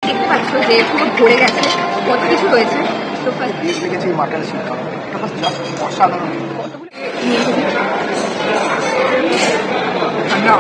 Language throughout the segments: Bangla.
দেখতে পাচ্ছ যে পুরো ভরে গেছে, কত কিছু রয়েছে। তো ফার্স্ট দেখেছি মাটন শিক্ষা অসাধারণ। কতগুলো নিয়ে এসেছি ঠান্ডা।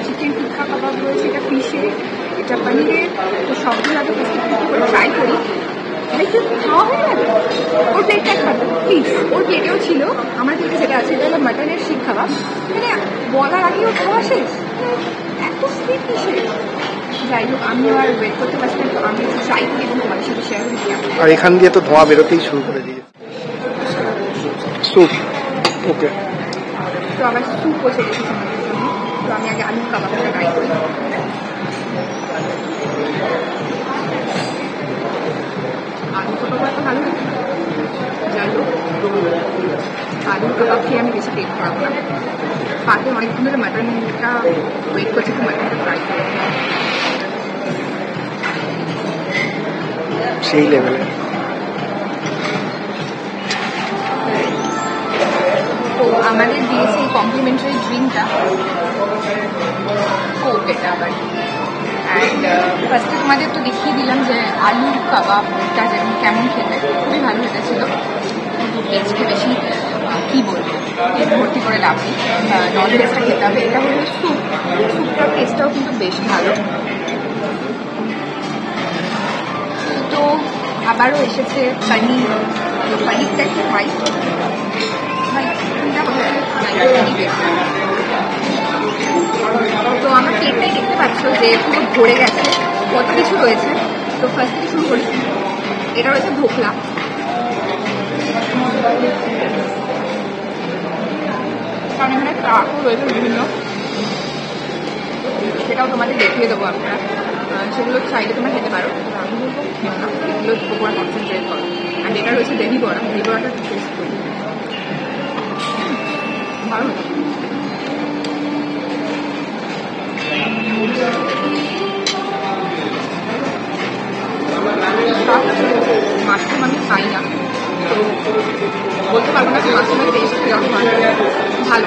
চিকেন টিক্কা কাবাব রয়েছে, এটা ফিশের, এটা পনিরের। তো সবগুলো আগে ট্রাই করি, খাওয়া হয়ে গেল। ওর প্লেটটা খাবো প্লিজ। ওর প্লেটেও ছিল, আমার প্লেটে যেটা আছে এটা হলো মাটনের শিক কাবাব। মানে বলার আগেও খাওয়া শেষ, এত স্পিড কিসের। যাই হোক, আমি আর ওয়েট করতে পারছি না, তো আমি একটু ট্রাই করি এবং তোমাদের সাথে শেয়ার করি। আর এখান দিয়ে তো ধোঁয়া বেরোতেই শুরু করে দিয়েছে। স্যুপ, ওকে। তো আবার স্যুপও চলে এসেছে আমাদের জন্য। তো আমি আগে আলুর কাবাবটা ট্রাই করি। আলু কাবাব তো ভালো লাগে, যাই হোক আলুর কাবাব খেয়ে আমি বেশি পেট খারাপ না। পাতে অনেকক্ষণ ধরে মাটনটা ওয়েট করছি, তো মাটনটা ট্রাই করি। সেই লেভেলে। তো আমাদের দিয়েছে এই কমপ্লিমেন্টারি ড্রিঙ্কটা, কোক এটা আবার। অ্যান্ড ফার্স্টে তোমাদের তো দেখিয়ে দিলাম যে আলুর কাবাবটা যেমন কেমন খেতে, খুবই ভালো হয়েছিল। কিন্তু টেস্টকে বেশি কী বলবো, ভর্তি করে লাভ নেই, নন ভেজটা খেতে হবে। এটা হলো স্যুপ, স্যুপটার টেস্টটাও কিন্তু বেশ ভালো। তো আবারও এসেছে পনির, তো পনিরটা একটু খাই। তো আমার প্লেটটাই দেখতে পাচ্ছ যে পুরো ভরে গেছে, কত কিছু রয়েছে। তো ফার্স্ট থেকে শুরু করি, এটা রয়েছে ধোকলা। কারণ এখানে ট্রাকও রয়েছে বিভিন্ন, সেটাও তোমাদের দেখিয়ে দেবো আপনারা। সেগুলো চাইলে তোমরা খেতে পারো, আমি বলবো খেও না, এগুলো উপরে কনসেন্ট্রেট করো। আর এটা রয়েছে দহি বড়া, দহি বড়াটা টেস্ট করি, ভালো। মাশরুম আমি খাই না, তো বলতে পারবো না যে মাশরুমের টেস্ট কীরকম ভালো।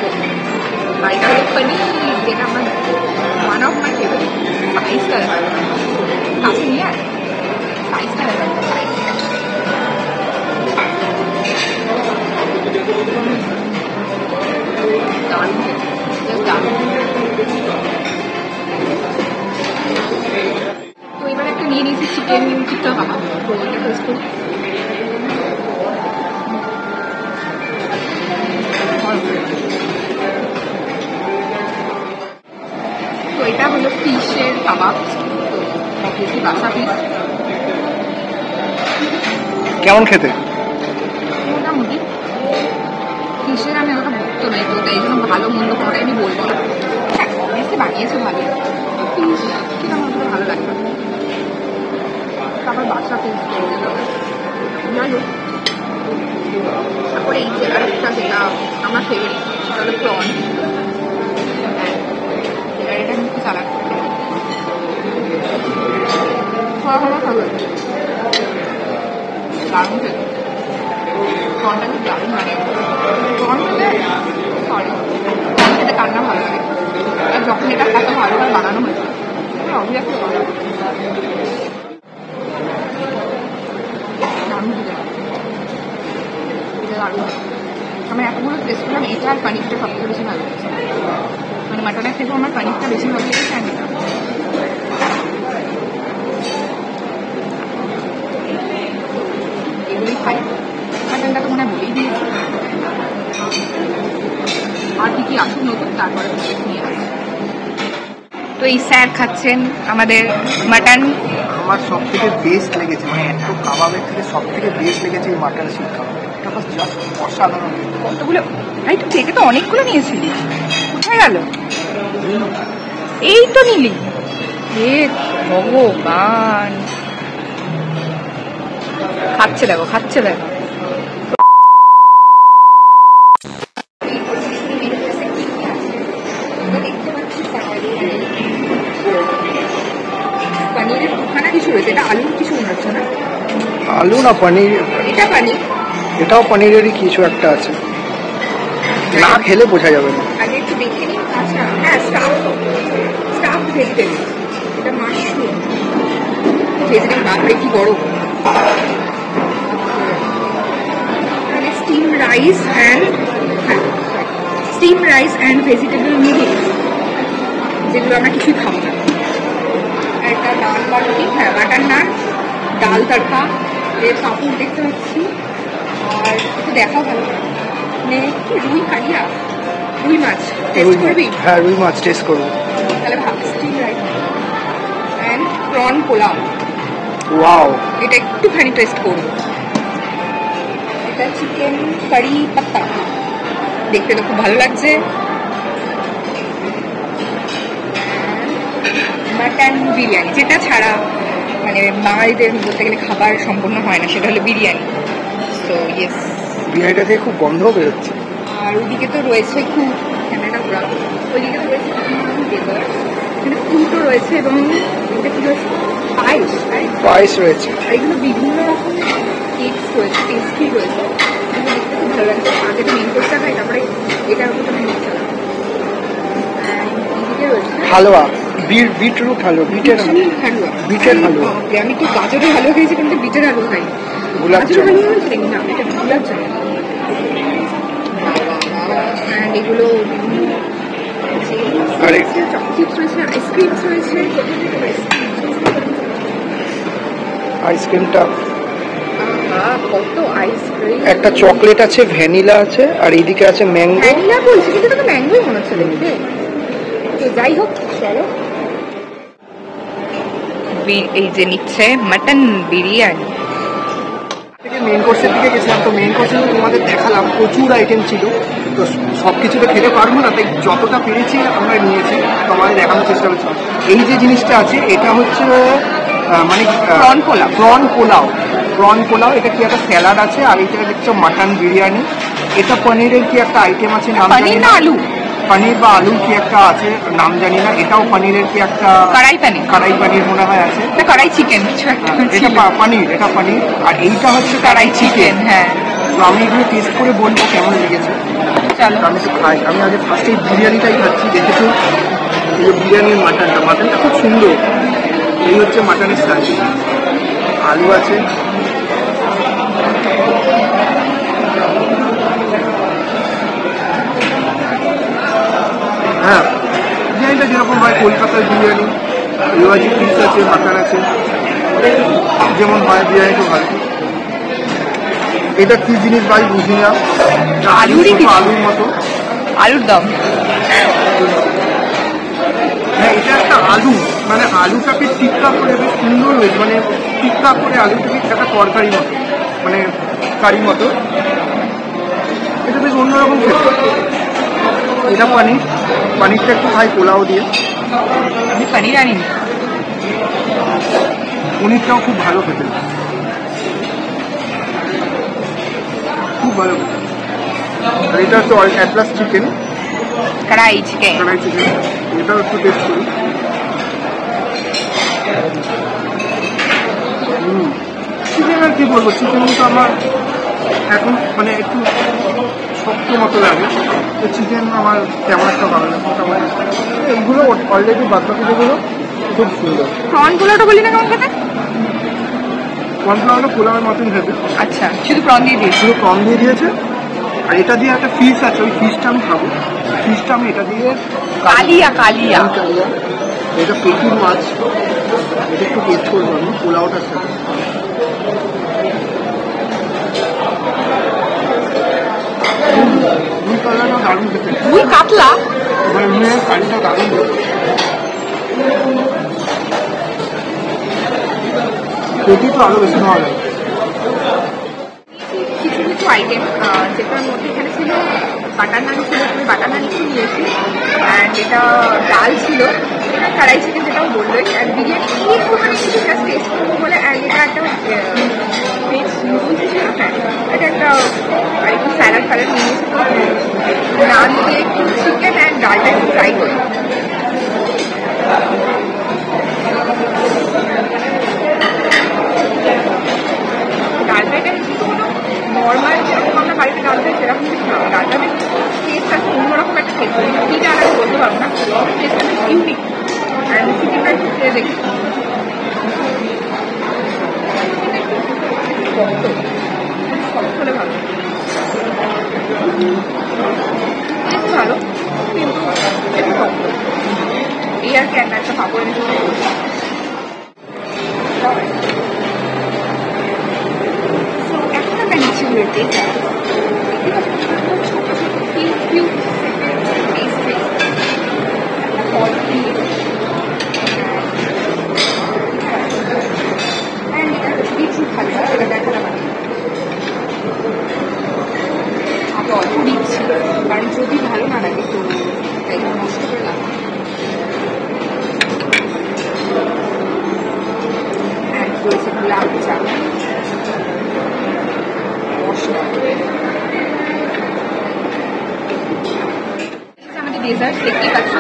আর এটা হলো পনির, যেটা আমার one of my favourite. 5 star কাছে নিয়ে আর 5 স্টার খাই। তো এবার একটা নিয়ে নিয়েছি চিকেন টিক্কা কাবাব, তো এটা টেস্ট করি। তো এটা হলো ফিশের কাবাব, তো অবভিয়াসলি বাসা ফিশ। কেমন খেতে? মোটামুটি ফিশের আমি ওটা ভুক্ত নই, তো এই জন্য ভালো মন্দ কোনোটাই আমি বলবো না। হ্যাঁ অবভিয়াসলি বানিয়েছে ভালো, ফিশ কিরকম অতটা ভালো লাগবে। আবার বাসা টেস্ট করতে হবে। যাই হোক, তারপরে এই যে আরেকটা যেটা আমার ফেভারিট সেটা হলো প্রন। হ্যাঁ, এটা কিন্তু চালাক খাওয়া খাবে, দারুণ খেতে। প্রনটা খুব দারুণ লাগে। প্রন খেতে সরি প্রন খেতে কান্না ভালো লাগে। আর যখন এটা এত ভালোভাবে বানানো হয়েছে অবভিয়াসলি ভালো লাগে। দারুণ খেতে, দারুণ। আমি এতগুলো টেস্ট করলাম, এটা আর পানিরটা সবথেকে বেশি ভালো লেগেছে। মানে মাটনের থেকে আমার পানিরটা বেশি ভালো লেগেছে। আর এটা এগুলোই খাই। মাটনটা তো মনে হয় বলেই দিয়েছি। আর কি কি আসুন নতুন তারপরে নিয়ে আসি। তো এই স্যার খাচ্ছেন আমাদের মাটন। আমার সব থেকে বেস্ট লেগেছে, মানে এত কাবাবের থেকে সব থেকে বেস্ট লেগেছে এই মাটন শিখ কাবাব। এটা জাস্ট অসাধারণ। কতগুলো ভাই, তুই থেকে তো অনেকগুলো নিয়েছিলিস, কোথায় গেল? এই তো নিলি। হে ভগবান, খাচ্ছে দেখো, খাচ্ছে দেখো। পনিরের দুখানা কিছু রয়েছে, এটা আলুর কিছু মনে হচ্ছে না? আলু না পনির, এটা পনির, এটাও পনিরেরই কিছু একটা আছে, না খেলে বোঝা যাবে না। আগে একটু দেখে নিই। আচ্ছা হ্যাঁ, স্টাফ ভেজিটেবল, এটা মাশরুম ভেজিটেবল। বাপরে কি বড়। Steam rice and vegetable noodles, যেগুলো আমরা কিছুই খাবো না। একটা নান বাটি, হ্যাঁ বাটার নান, ডাল তড়কা, এর পাপড় দেখতে পাচ্ছি। আর একটু দেখাও ভালো করে, মানে কি রুই কালিয়া, রুই মাছ টেস্ট করবি? হ্যাঁ, রুই মাছ টেস্ট করবো। তাহলে ভাব, steam rice and prawn pulao. Wow, এটা একটুখানি টেস্ট করবো। এটা চিকেন কারি পাত্তা, দেখতে তো খুব ভালো লাগছে। মাটন বিরিয়ানি, যেটা ছাড়া মানে বাঙালিদের বলতে গেলে খাবার সম্পূর্ণ হয় না, সেটা হলো বিরিয়ানি। সো ইয়েস, বিরিয়ানিটা থেকে খুব গন্ধ বেরোচ্ছে। আর ওইদিকে তো রয়েছে খুব ক্যামেরা ঘোরা, ওইদিকে তো রয়েছে এখানে ফ্রুটও রয়েছে এবং এটা কি রয়েছে পায়েস রয়েছে। আর এগুলো বিভিন্ন রকম কেকস রয়েছে, পেস্ট্রি রয়েছে, এগুলো দেখতে খুব ভালো লাগছে। আগে তো মেন কোর্সটা খাই, তারপরে এটার উপর তো মেন চলা। এদিকে রয়েছে হালুয়া, বিটরুট হালুয়া, বিটের হালুয়া। আমি তো গাজরের হালুয়া খেয়েছি, কিন্তু বিটের হালুয়া খাই। গাজরের হালুয়া হয়েছে না, এটা গোলাপ জামুন। অ্যান্ড এগুলো চকলেটস রয়েছে, আইসক্রিমস রয়েছে। আইসক্রিমটা কত আইসক্রিম, একটা চকলেট আছে, ভ্যানিলা আছে, আর এইদিকে আছে ম্যাঙ্গো। ভ্যানিলা বলছি, কিন্তু তোকে ম্যাঙ্গোই মনে হচ্ছে দেখতে। তো যাই হোক, চলো। এই যে নিচ্ছে মাটন বিরিয়ানি। মেন কোর্সের দিকে গেছিলাম, তো মেন কোর্সে তোমাদের দেখালাম প্রচুর আইটেম ছিল, তো সব কিছু তো খেতে পারবো না, তাই যতটা পেরেছি আমরা নিয়েছি, তো আমাদের দেখানোর চেষ্টা করছি। এই যে জিনিসটা আছে এটা হচ্ছে মানে প্রন পোলাও, এটা কি একটা স্যালাড আছে, আর এটা দেখছো মাটন বিরিয়ানি। এটা পনিরের কি একটা আইটেম আছে, নাম জানি না, আলু পনির বা আলু কি একটা আছে, নাম জানি না। এটাও পনিরের কি একটা কড়াই পানির মনে হয় আছে, কড়াই চিকেন কিছু একটা। এটা পনির, আর এইটা হচ্ছে কড়াই চিকেন। হ্যাঁ, তো আমি এগুলো টেস্ট করে বলবো কেমন লেগেছে। চলো আমি একটু খাই। আমি আগে ফার্স্টে বিরিয়ানিটাই খাচ্ছি। দেখেছো এই যে বিরিয়ানির মাটনটা খুব সুন্দর। এই হচ্ছে মাটনের স্টাইল, আলু আছে, হ্যাঁ বিরিয়ানিটা যেরকম হয় কলকাতার বিরিয়ানি, রেওয়াজি পিস আছে, মাটন আছে, যেমন হয় বিরিয়ানিটা ভালো। এটা কি জিনিস ভাই বুঝি না, আলুর মতো, আলুর দম। হ্যাঁ, এটা একটা আলু, মানে আলুটাকে টিক্কা করে বেশ সুন্দর হয়েছে, মানে টিক্কা করে আলুটাকে একটা তরকারি মতো, মানে কারি মতো। এটা বেশ অন্যরকম খেতে। এটা পানিরটা একটু খাই পোলাও দিয়ে। আমি পনির আনি। পনিরটাও খুব ভালো খেতে, খুব ভালো। আর এটা হচ্ছে অ্যাটলাস চিকেন, কড়াই চিকেন। কড়াই চিকেন, এটাও একটু টেস্ট করি। চিকেন আর কি বলবো, চিকেন তো আমার এখন মানে একটু শক্ত মতো লাগে, তো চিকেন আমার তেমন একটা ভালো লাগে। এইগুলো অলরেডি বাদবাকি যেগুলো খুব সুন্দর। প্রনগুলোটা বলি না কেমন খেতে? কর্নফ্লাওয়ারটা পোলাওয়ের মতন খেতে। আচ্ছা, শুধু প্রন দিয়ে দিয়েছি। শুধু প্রন দিয়ে দিয়েছে, আর এটা দিয়ে একটা ফিশ আছে, ওই ফিশটা আমি খাবো। ফিশটা আমি এটা দিয়ে কালিয়া কালিয়া। কালিয়া, এটা পেটির মাছ, এটা একটু টেস্ট করবো আমি পোলাওটার সাথে। রুই কাতলাটা দারুণ খেতে, রুই কাতলা মানে রুইয়ের কালিটা দারুণ খেতে। পেটি তো আরো বেশি ভালো লাগে। কিছু কিছু আইটেম যেটার মধ্যে এখানে ছিল বাটার নান ছিল, আমি বাটার নান একটু নিয়েছি, অ্যান্ড এটা ডাল ছিল, কড়াই চিকেন যেটাও বললোই, অ্যান্ড বিরিয়ানি একটু মানে কিছু জাস্ট টেস্ট করবো বলে, অ্যান্ড এটা একটা ভেজ নুডলস ছিল, হ্যাঁ এটা একটা আর একটু স্যালাড ফ্যালাড নিয়েছি। নান দিয়ে একটু চিকেন অ্যান্ড ডালটা একটু ট্রাই করি। ডালটা এটা নর্মাল যেরকম আমরা বাড়িতে ডাল খাই সেরকম কিছু না, ডালটা বেশ টেস্ট আছে, অন্যরকম একটা টেস্ট আছে, কীটা আর আমি বলতে পারবো না, টেস্টটা বেশ ইউনিক। অ্যান্ড চিকেনটা একটু খেয়ে দেখি, শক্ত হলে ভালো, টেস্ট ভালো কিন্তু একটু শক্ত, এই আর কি। একটা পাপড় এনেছি, এখন একটা নিচে রয়েছে বিটরুট হালকা, এটা দেখালাম আমি আগে অল্প দিচ্ছি, কারণ যদি ভালো না লাগে তো তাই নষ্ট করে লাভ। রয়েছে গোলাপ জামুন, মশলা, আমাদের ডেজার্ট দেখতেই পাচ্ছ।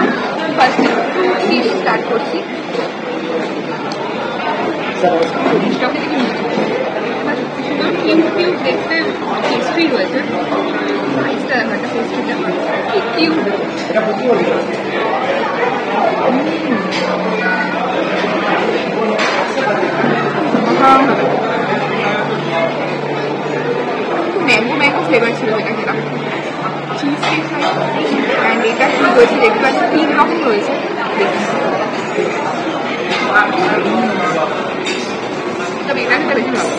ফার্স্ট ফ্রুট দিয়ে স্টার্ট করছি। জিনিসটাও দেখে সুন্দর কিউট কিউট দেখতে পেস্ট্রি রয়েছে, আইসটা দেখো একটা পেস্ট্রিটা কিউট। ম্যাঙ্গো ম্যাঙ্গো ফ্লেভার ছিল এটা, যেটা চিজ কেক অ্যান্ড এটা কি রয়েছে দেখতে পাচ্ছি 3 রকম রয়েছে। তবে এটা একটা বেশি ভালো,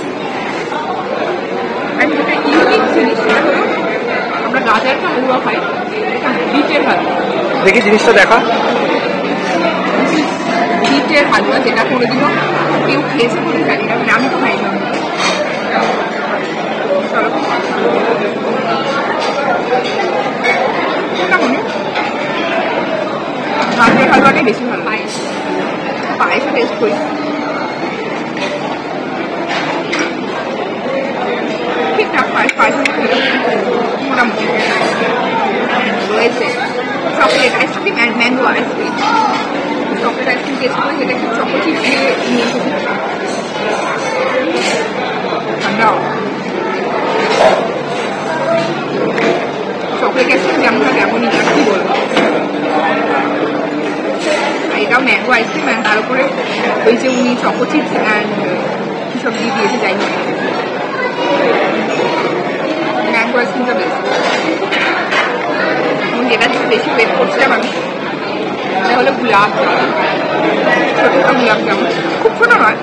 অ্যান্ড যেটা ইউনিক জিনিস সেটা হলো আমরা গাজরটা হালুয়া খাই, এটা বিটের হালুয়া। দেখি জিনিসটা দেখা, বিটের হালুয়া, যেটা কোনোদিনও কেউ খেয়েছে বলে জানি না, মানে আমি তো খাই না। গাজরের হালুয়াটাই বেশি ভালো, পায়েসও টেস্ট করি। ঠিকঠাক পায়েসের মোটামুটি রয়েছে। Chocolate ice cream and mango ice cream, chocolate ice cream test করে যেটা একটু চকলেট চিপ দিয়ে নিয়ে এসেছি ঠান্ডা। চকলেট আইসক্রিম যেমন তেমনই, কি বলবো। আর এটাও ম্যাঙ্গো আইসক্রিম, অ্যান্ড তার উপরে ওই যে উনি চকো চিপস অ্যান্ড কী সব দিয়ে দিয়েছে, যাই হোক ম্যাঙ্গো আইসক্রিমটা বেস্ট। যেটা বেশি ওয়েট করছিলাম আমি, এটা হলো গোলাপ জামুন, ছোটোটা গোলাপ জামুন, খুব ছোটো নয়।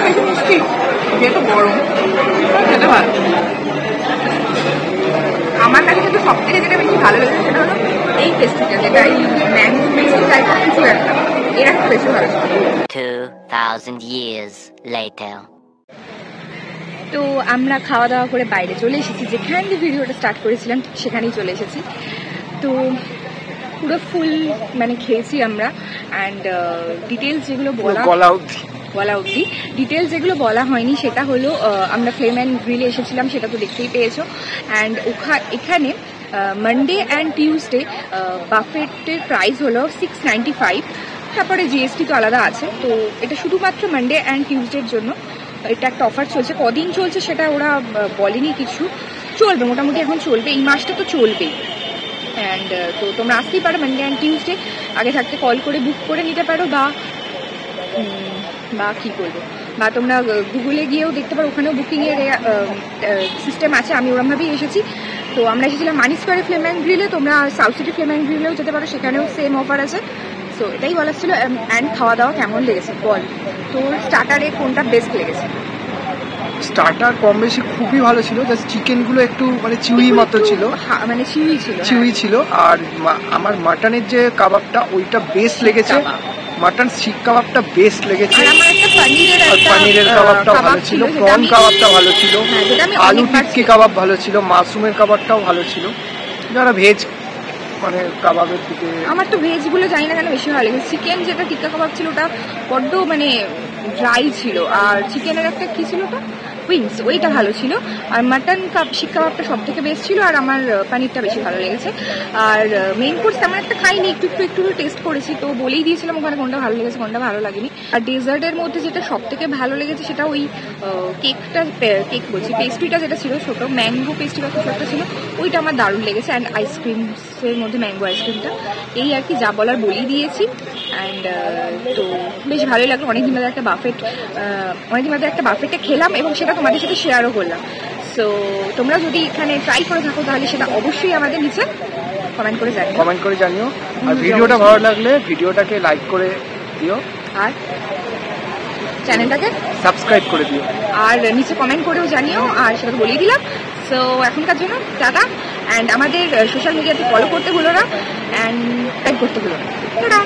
বেশি মিষ্টি, যেহেতু গরম খেতে ভালো। আমার কাছে কিন্তু সব থেকে যেটা বেশি ভালো লেগেছে সেটা হলো এই পেস্ট্রিটা, যেটা এই ম্যাঙ্গো পেস্ট্রি টাইপের কিছু একটা, এর একটা বেশি ভালো। 2000 years later. তো আমরা খাওয়া দাওয়া করে বাইরে চলে এসেছি, যেখানে ভিডিওটা স্টার্ট করেছিলাম সেখানেই চলে এসেছি। তো পুরো ফুল মানে খেয়েছি আমরা, অ্যান্ড ডিটেলস যেগুলো বলা অবধি ডিটেলস যেগুলো বলা হয়নি সেটা হলো আমরা ফ্লেম অ্যান্ড গ্রিলে এসেছিলাম, সেটা তো দেখতেই পেয়েছো। অ্যান্ড এখানে মানডে অ্যান্ড টিউসডে বাফেটের প্রাইস হলো 695, তারপরে জিএসটি তো আলাদা আছে। তো এটা শুধুমাত্র মানডে অ্যান্ড টিউসডের জন্য এটা একটা অফার চলছে। কদিন চলছে সেটা ওরা বলেনি কিছু, চলবে মোটামুটি, এখন চলবে, এই মাসটা তো চলবেই। অ্যান্ড তো তোমরা আসতেই পারো মানডে অ্যান্ড টিউসডে, আগে থাকতে কল করে বুক করে নিতে পারো, বা কী করবো, বা তোমরা গুগলে গিয়েও দেখতে পারো, ওখানেও বুকিংয়ের সিস্টেম আছে। আমি ওরমভাবেই এসেছি। তো আমরা এসেছিলাম মানি স্কোয়ারে ফ্লেম অ্যান্ড গ্রিলে, তোমরা সাউথ সিটি ফ্লেম অ্যান্ড গ্রিলেও যেতে পারো, সেখানেও সেম অফার আছে। সো এটাই বলার ছিল। অ্যান্ড খাওয়া দাওয়া কেমন লেগেছে বল, তোর স্টার্টারে কোনটা বেস্ট লেগেছে? স্টার্টার কম বেশি খুবই ভালো ছিল, জাস্ট চিকেনগুলো একটু মানে চিউই মতো ছিল, মানে চিউই ছিল। আর আমার মাটনের যে কাবাবটা ওইটা বেস্ট লেগেছে, মাটন শিক কাবাবটা বেস্ট লেগেছে। পানিরের কাবাবটা ভালো ছিল, প্রন কাবাবটা ভালো ছিল, আলু টিক্কি কাবাব ভালো ছিল, মাশরুমের কাবাবটাও ভালো ছিল। যারা ভেজ মানে কাবাবের দিকে, আমার তো ভেজগুলো জানি না কেন বেশি ভালো লেগেছে। চিকেন যেটা টিক্কা কাবাব ছিল ওটা বড্ড মানে ড্রাই ছিল, আর চিকেনের একটা কী ছিল ওটা, উইংস, ওইটা ভালো ছিল। আর মাটন শিক কাবাবটা সব থেকে বেস্ট ছিল, আর আমার পানিরটা বেশি ভালো লেগেছে। আর মেইন কোর্স তেমন একটা খাইনি, একটু টেস্ট করেছি, তো বলেই দিয়েছিলাম ওখানে কোনটা ভালো লেগেছে কোনটা ভালো লাগেনি। আর ডেজার্টের মধ্যে যেটা সব থেকে ভালো লেগেছে সেটা ওই পেস্ট্রিটা যেটা ছিল ছোটো, ম্যাঙ্গো পেস্ট্রি বা কিছু একটা ছিল, ওইটা আমার দারুণ লেগেছে। অ্যান্ড আইসক্রিমসের মধ্যে ম্যাঙ্গো আইসক্রিমটা, এই আর কি যা বলার বলেই দিয়েছি। অ্যান্ড তো বেশ ভালোই লাগলো। অনেকদিন বাদে একটা বাফেটে খেলাম, এবং সেটা তোমাদের সাথে শেয়ারও করলাম। সো তোমরা যদি এখানে ট্রাই করে থাকো তাহলে সেটা অবশ্যই আমাদের নিচে কমেন্ট করে জানিও। আর ভিডিওটা ভালো লাগলে ভিডিওটাকে লাইক করে দিও, আর চ্যানেলটাকে সাবস্ক্রাইব করে দিও, আর নিচে কমেন্ট করেও জানিও। আর সেটা তো বলেই দিলাম। সো এখনকার জন্য টাটা। অ্যান্ড আমাদের সোশ্যাল মিডিয়াতে ফলো করতে ভুলো না, অ্যান্ড টাইপ করতে ভুলো না। টাটা।